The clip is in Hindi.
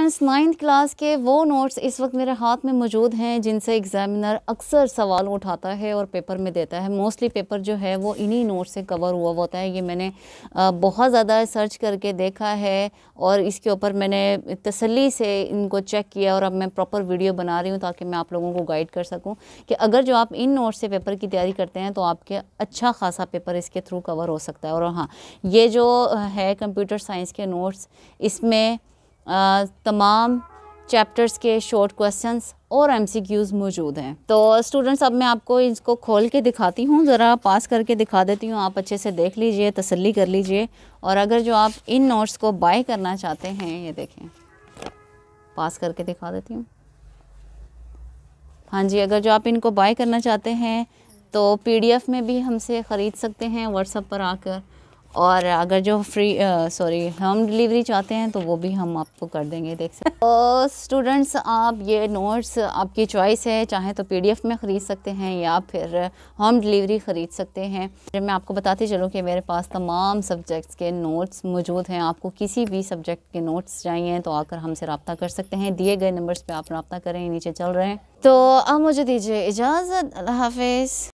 स्टूडेंट्स 9th क्लास के वो नोट्स इस वक्त मेरे हाथ में मौजूद हैं जिनसे एग्ज़ामिनर अक्सर सवाल उठाता है और पेपर में देता है। मोस्टली पेपर जो है वो इन्हीं नोट्स से कवर हुआ होता है। ये मैंने बहुत ज़्यादा सर्च करके देखा है और इसके ऊपर मैंने तसल्ली से इनको चेक किया और अब मैं प्रॉपर वीडियो बना रही हूँ ताकि मैं आप लोगों को गाइड कर सकूँ कि अगर जो आप इन नोट्स से पेपर की तैयारी करते हैं तो आपके अच्छा खासा पेपर इसके थ्रू कवर हो सकता है। और हाँ, ये जो है कंप्यूटर साइंस के नोट्स, इसमें तमाम चैप्टर्स के शॉर्ट क्वेश्चंस और एमसीक्यूज़ मौजूद हैं। तो स्टूडेंट्स, अब मैं आपको इसको खोल के दिखाती हूँ, ज़रा पास करके दिखा देती हूँ। आप अच्छे से देख लीजिए, तसल्ली कर लीजिए। और अगर जो आप इन नोट्स को बाय करना चाहते हैं, ये देखें, पास करके दिखा देती हूँ। हाँ जी, अगर जो आप इनको बाय करना चाहते हैं तो पीडीएफ में भी हमसे ख़रीद सकते हैं व्हाट्सएप पर आकर, और अगर जो होम डिलीवरी चाहते हैं तो वो भी हम आपको कर देंगे, देख सकते। तो स्टूडेंट्स, आप ये नोट्स आपकी चॉइस है, चाहे तो पीडीएफ में ख़रीद सकते हैं या फिर होम डिलीवरी ख़रीद सकते हैं। मैं आपको बताती चलूँ कि मेरे पास तमाम सब्जेक्ट्स के नोट्स मौजूद हैं। आपको किसी भी सब्जेक्ट के नोट्स चाहिए तो आकर हमसे रब्ता कर सकते हैं। दिए गए नंबर्स पर आप रब्ता करें, नीचे चल रहे हैं। तो अब मुझे दीजिए इजाज़त, अल्लाह हाफिज़।